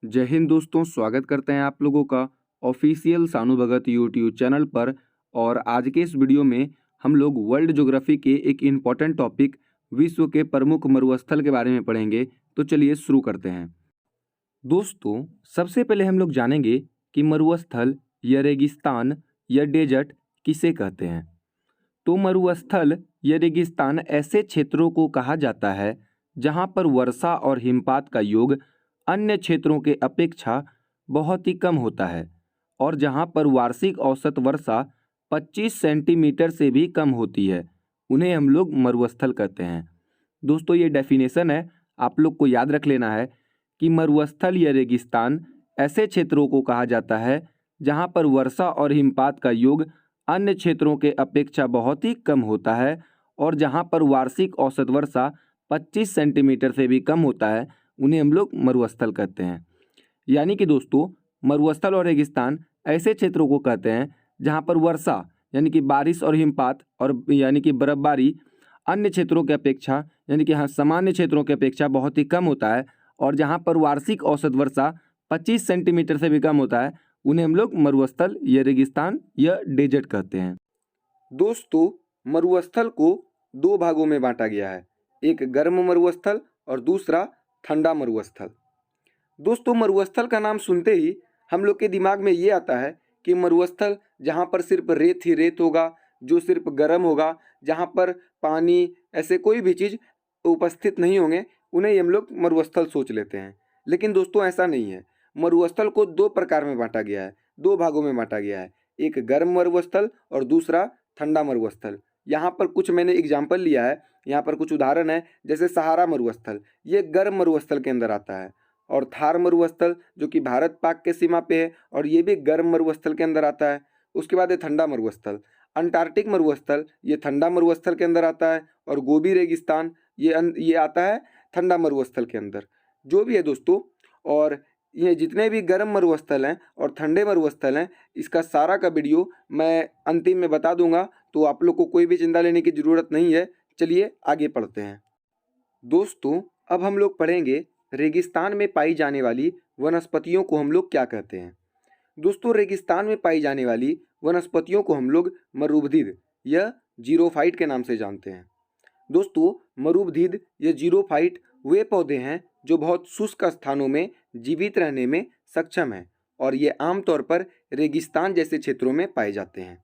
जय हिंद दोस्तों, स्वागत करते हैं आप लोगों का ऑफिशियल सानू भगत यूट्यूब चैनल पर। और आज के इस वीडियो में हम लोग वर्ल्ड ज्योग्राफी के एक इम्पॉर्टेंट टॉपिक विश्व के प्रमुख मरुस्थल के बारे में पढ़ेंगे। तो चलिए शुरू करते हैं। दोस्तों, सबसे पहले हम लोग जानेंगे कि मरुस्थल या रेगिस्तान या डेजर्ट किसे कहते हैं। तो मरुस्थल या रेगिस्तान ऐसे क्षेत्रों को कहा जाता है जहां पर वर्षा और हिमपात का योग अन्य क्षेत्रों के अपेक्षा बहुत ही कम होता है और जहां पर वार्षिक औसत वर्षा 25 सेंटीमीटर से भी कम होती है, उन्हें हम लोग मरुस्थल कहते हैं। दोस्तों, ये डेफिनेशन है, आप लोग को याद रख लेना है कि मरुस्थल या रेगिस्तान ऐसे क्षेत्रों को कहा जाता है जहां पर वर्षा और हिमपात का योग अन्य क्षेत्रों के अपेक्षा बहुत ही कम होता है और जहां पर वार्षिक औसत वर्षा 25 सेंटीमीटर से भी कम होता है, उन्हें हम लोग मरुस्थल कहते हैं। यानी कि दोस्तों, मरुस्थल और रेगिस्तान ऐसे क्षेत्रों को कहते हैं जहां पर वर्षा यानी कि बारिश और हिमपात और यानी कि बर्फबारी अन्य क्षेत्रों के अपेक्षा यानी कि सामान्य क्षेत्रों के अपेक्षा बहुत ही कम होता है और जहां पर वार्षिक औसत वर्षा 25 सेंटीमीटर से भी कम होता है, उन्हें हम लोग मरुस्थल या रेगिस्तान या डेजर्ट कहते हैं। दोस्तों, मरुस्थल को दो भागों में बांटा गया है, एक गर्म मरुस्थल और दूसरा ठंडा मरुस्थल। दोस्तों, मरुस्थल का नाम सुनते ही हम लोग के दिमाग में ये आता है कि मरुस्थल जहाँ पर सिर्फ रेत ही रेत होगा, जो सिर्फ गर्म होगा, जहाँ पर पानी ऐसे कोई भी चीज़ उपस्थित नहीं होंगे, उन्हें हम लोग मरुस्थल सोच लेते हैं। लेकिन दोस्तों, ऐसा नहीं है। मरुस्थल को दो प्रकार में बांटा गया है, दो भागों में बांटा गया है, एक गर्म मरुस्थल और दूसरा ठंडा मरुस्थल। यहाँ पर कुछ मैंने एग्जाम्पल लिया है, यहाँ पर कुछ उदाहरण है। जैसे सहारा मरुस्थल, ये गर्म मरुस्थल के अंदर आता है, और थार मरुस्थल जो कि भारत पाक के सीमा पे है और ये भी गर्म मरुस्थल के अंदर आता है। उसके बाद है ठंडा मरुस्थल, अंटार्कटिक मरुस्थल, ये ठंडा मरुस्थल के अंदर आता है, और गोबी रेगिस्तान ये आता है ठंडा मरुस्थल के अंदर। जो भी है दोस्तों, और ये जितने भी गर्म मरुस्थल हैं और ठंडे मरुस्थल हैं, इसका सारा का वीडियो मैं अंतिम में बता दूंगा, तो आप लोग को कोई भी चिंता लेने की ज़रूरत नहीं है। चलिए आगे पढ़ते हैं। दोस्तों, अब हम लोग पढ़ेंगे रेगिस्तान में पाई जाने वाली वनस्पतियों को हम लोग क्या कहते हैं। दोस्तों, रेगिस्तान में पाई जाने वाली वनस्पतियों को हम लोग मरूबधिद या जीरोफाइट के नाम से जानते हैं। दोस्तों, मरूबधिद या जीरोफाइट वे पौधे हैं जो बहुत शुष्क स्थानों में जीवित रहने में सक्षम हैं और ये आमतौर पर रेगिस्तान जैसे क्षेत्रों में पाए जाते हैं।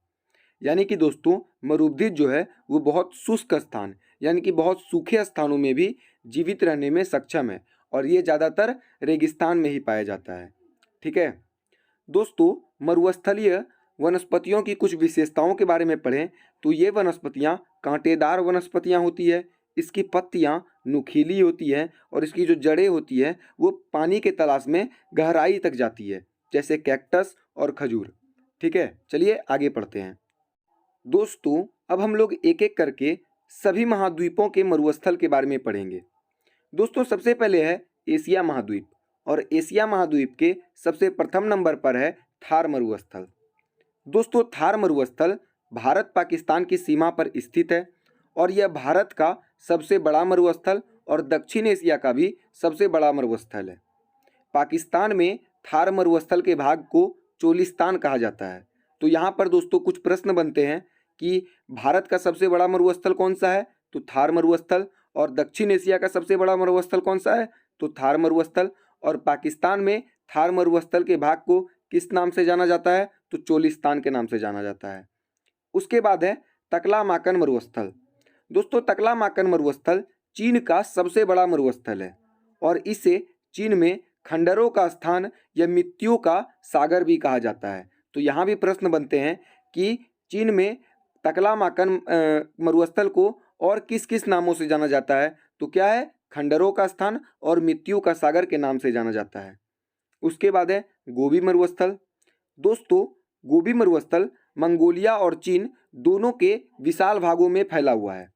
यानी कि दोस्तों, मरूबधिद जो है वो बहुत शुष्क स्थान यानी कि बहुत सूखे स्थानों में भी जीवित रहने में सक्षम है और ये ज़्यादातर रेगिस्तान में ही पाया जाता है। ठीक है दोस्तों, मरुस्थलीय वनस्पतियों की कुछ विशेषताओं के बारे में पढ़ें तो ये वनस्पतियाँ कांटेदार वनस्पतियाँ होती है, इसकी पत्तियाँ नुकीली होती है और इसकी जो जड़ें होती है वो पानी के तलाश में गहराई तक जाती है, जैसे कैक्टस और खजूर। ठीक है, चलिए आगे पढ़ते हैं। दोस्तों, अब हम लोग एक एक करके सभी महाद्वीपों के मरुस्थल के बारे में पढ़ेंगे। दोस्तों, सबसे पहले है एशिया महाद्वीप, और एशिया महाद्वीप के सबसे प्रथम नंबर पर है थार मरुस्थल। दोस्तों, थार मरुस्थल भारत पाकिस्तान की सीमा पर स्थित है और यह भारत का सबसे बड़ा मरुस्थल और दक्षिण एशिया का भी सबसे बड़ा मरुस्थल है। पाकिस्तान में थार मरुस्थल के भाग को चोलिस्तान कहा जाता है। तो यहाँ पर दोस्तों कुछ प्रश्न बनते हैं कि भारत का सबसे बड़ा मरुस्थल कौन सा है, तो थार मरुस्थल, और दक्षिण एशिया का सबसे बड़ा मरुस्थल कौन सा है, तो थार मरुस्थल, और पाकिस्तान में थार मरुस्थल के भाग को किस नाम से जाना जाता है, तो चोलिस्तान के नाम से जाना जाता है। उसके बाद है तकलामाकन मरुस्थल। दोस्तों, तकलामाकन मरुस्थल चीन का सबसे बड़ा मरुस्थल है और इसे चीन में खंडरों का स्थान या मृत्युओं का सागर भी कहा जाता है। तो यहाँ भी प्रश्न बनते हैं कि चीन में तकलामाकन मरुस्थल को और किस किस नामों से जाना जाता है, तो क्या है, खंडरों का स्थान और मृत्यु का सागर के नाम से जाना जाता है। उसके बाद है गोबी मरुस्थल। दोस्तों, गोबी मरुस्थल मंगोलिया और चीन दोनों के विशाल भागों में फैला हुआ है।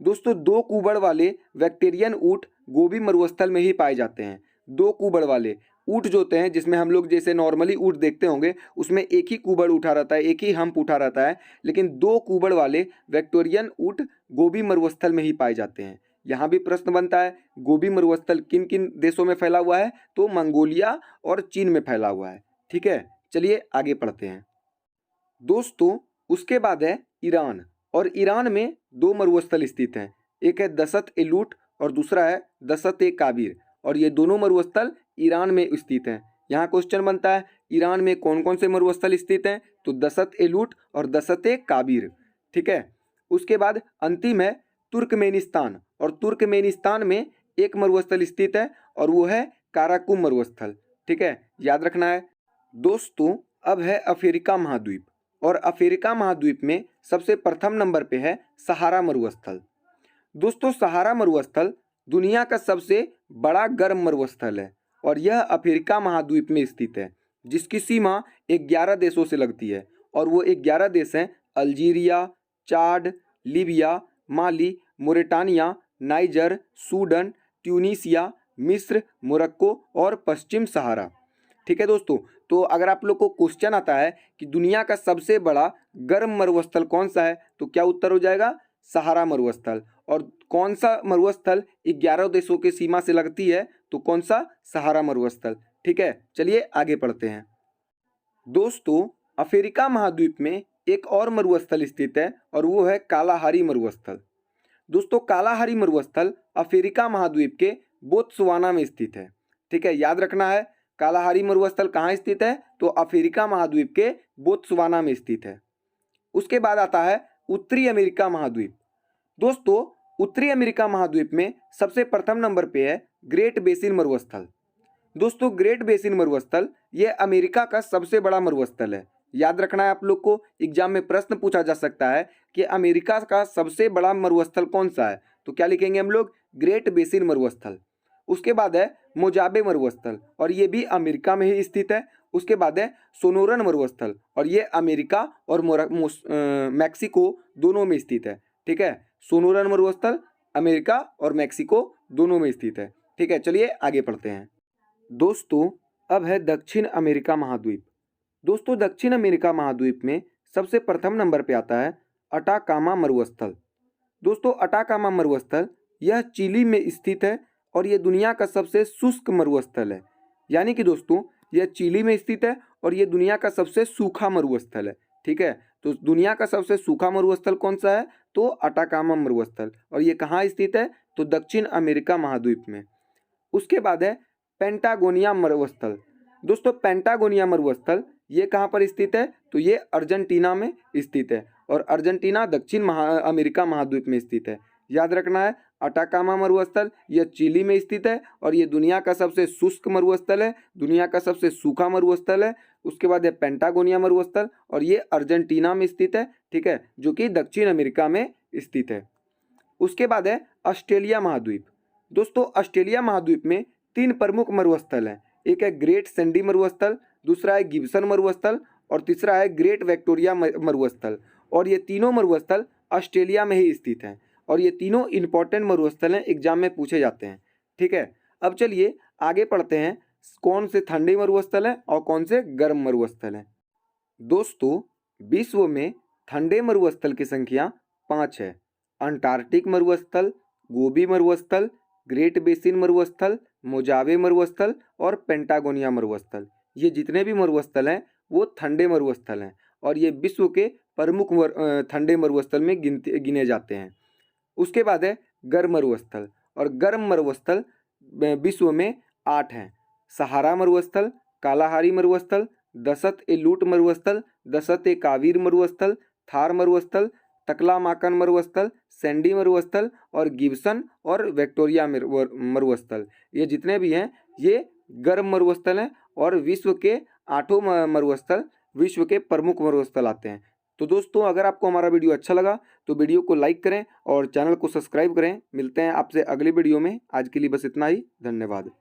दोस्तों, दो कुबड़ वाले बैक्टीरियन ऊँट गोबी मरुस्थल में ही पाए जाते हैं। दो कुबड़ वाले ऊँट जो होते हैं, जिसमें हम लोग जैसे नॉर्मली ऊँट देखते होंगे, उसमें एक ही कुबड़ उठा रहता है, एक ही हम्प उठा रहता है, लेकिन दो कुबड़ वाले बैक्टीरियन ऊँट गोबी मरुस्थल में ही पाए जाते हैं। यहाँ भी प्रश्न बनता है गोबी मरुस्थल किन किन देशों में फैला हुआ है, तो मंगोलिया और चीन में फैला हुआ है। ठीक है, चलिए आगे पढ़ते हैं दोस्तों। उसके बाद है ईरान, और ईरान में दो मरुस्थल स्थित हैं, एक है दसत ए लूट और दूसरा है दसत ए काबिर, और ये दोनों मरुस्थल ईरान में स्थित हैं। यहाँ क्वेश्चन बनता है ईरान में कौन कौन से मरुस्थल स्थित हैं, तो दसत ए लूट और दसत ए काबिर। ठीक है, उसके बाद अंतिम है तुर्कमेनिस्तान, और तुर्कमेनिस्तान में एक मरुस्थल स्थित है और वो है काराकुम मरुस्थल। ठीक है, याद रखना है दोस्तों। अब है अफ्रीका महाद्वीप, और अफ्रीका महाद्वीप में सबसे प्रथम नंबर पे है सहारा मरुस्थल। दोस्तों सहारा मरुस्थल दुनिया का सबसे बड़ा गर्म मरुस्थल है, और यह अफ्रीका महाद्वीप में स्थित है, जिसकी सीमा 11 देशों से लगती है, और वो 11 देश हैं अल्जीरिया, चाड, लीबिया, माली, मोरिटानिया, नाइजर, सूडन, ट्यूनीसिया, मिस्र, मोरक्को और पश्चिम सहारा। ठीक है दोस्तों, तो अगर आप लोग को क्वेश्चन आता है कि दुनिया का सबसे बड़ा गर्म मरुस्थल कौन सा है, तो क्या उत्तर हो जाएगा सहारा मरुस्थल। और कौन सा मरुस्थल 11 देशों की सीमा से लगती है, तो कौन सा सहारा मरुस्थल। ठीक है, चलिए आगे पढ़ते हैं दोस्तों। अफ्रीका महाद्वीप में एक और मरुस्थल स्थित है, और वो है कालाहारी मरुस्थल। दोस्तों कालाहारी मरुस्थल अफ्रीका महाद्वीप के बोत्सवाना में स्थित है। ठीक है, याद रखना है कालाहारी मरुस्थल कहाँ स्थित है, तो अफ्रीका महाद्वीप के बोत्सवाना में स्थित है। उसके बाद आता है उत्तरी अमेरिका महाद्वीप। दोस्तों उत्तरी अमेरिका महाद्वीप में सबसे प्रथम नंबर पे है ग्रेट बेसिन मरुस्थल। दोस्तों ग्रेट बेसिन मरुस्थल ये अमेरिका का सबसे बड़ा मरुस्थल है। याद रखना है आप लोग को, एग्जाम में प्रश्न पूछा जा सकता है कि अमेरिका का सबसे बड़ा मरुस्थल कौन सा है, तो क्या लिखेंगे हम लोग ग्रेट बेसिन मरुस्थल। उसके बाद है मोजाबे मरुस्थल, और ये भी अमेरिका में ही स्थित है। उसके बाद है सोनोरन मरुस्थल, और ये अमेरिका और मैक्सिको दोनों में स्थित है। ठीक है, सोनोरन मरुस्थल अमेरिका और मैक्सिको दोनों में स्थित है। ठीक है, चलिए आगे पढ़ते हैं दोस्तों। अब है दक्षिण अमेरिका महाद्वीप। दोस्तों दक्षिण अमेरिका महाद्वीप में सबसे प्रथम नंबर पे आता है अटाकामा मरुस्थल। दोस्तों अटाकामा मरुस्थल यह चिली में स्थित है, और ये दुनिया का सबसे शुष्क मरुस्थल है। यानी कि दोस्तों यह चिली में स्थित है, और ये दुनिया का सबसे सूखा मरुस्थल है। ठीक है, तो दुनिया का सबसे सूखा मरुस्थल कौन सा है, तो अटाकामा मरुस्थल, और ये कहाँ स्थित है, तो दक्षिण अमेरिका महाद्वीप में। उसके बाद है पेंटागोनिया मरुस्थल। दोस्तों पेंटागोनिया मरुस्थल ये कहाँ पर स्थित है, तो ये अर्जेंटीना में स्थित है, और अर्जेंटीना दक्षिण अमेरिका महाद्वीप में स्थित है। याद रखना है अटाकामा मरुस्थल यह चिली में स्थित है, और ये दुनिया का सबसे शुष्क मरुस्थल है, दुनिया का सबसे सूखा मरुस्थल है। उसके बाद है पेंटागोनिया मरुस्थल, और ये अर्जेंटीना में स्थित है। ठीक है, जो कि दक्षिण अमेरिका में स्थित है। उसके बाद है ऑस्ट्रेलिया महाद्वीप। दोस्तों ऑस्ट्रेलिया महाद्वीप में 3 प्रमुख मरुस्थल हैं, एक है ग्रेट सैंडी मरुस्थल, दूसरा है गिब्सन मरुस्थल, और तीसरा है ग्रेट विक्टोरिया मरुस्थल। और ये तीनों मरुस्थल ऑस्ट्रेलिया में ही स्थित हैं, और ये तीनों इंपॉर्टेंट मरुस्थल हैं, एग्जाम में पूछे जाते हैं। ठीक है, अब चलिए आगे पढ़ते हैं कौन से ठंडे मरुस्थल हैं और कौन से गर्म मरुस्थल हैं। दोस्तों विश्व में ठंडे मरुस्थल की संख्या 5 है। अंटार्कटिक मरुस्थल, गोबी मरुस्थल, ग्रेट बेसिन मरुस्थल, मोजावे मरुस्थल और पेंटागोनिया मरुस्थल। ये जितने भी मरुस्थल हैं वो ठंडे मरुस्थल हैं, और ये विश्व के प्रमुख ठंडे मरुस्थल में गिने जाते हैं। उसके बाद है गर्म मरुस्थल, और गर्म मरुस्थल विश्व में 8 हैं। सहारा मरुस्थल, कालाहारी मरुस्थल, दसत ए लूट मरुस्थल, दसत ए कावीर मरुस्थल, थार मरुस्थल, तकलामाकन मरुस्थल, सैंडी मरुस्थल और गिब्सन और विक्टोरिया मरुस्थल। ये जितने भी हैं ये गर्म मरुस्थल हैं, और विश्व के 8 मरुस्थल विश्व के प्रमुख मरुस्थल आते हैं। तो दोस्तों अगर आपको हमारा वीडियो अच्छा लगा तो वीडियो को लाइक करें और चैनल को सब्सक्राइब करें। मिलते हैं आपसे अगली वीडियो में। आज के लिए बस इतना ही, धन्यवाद।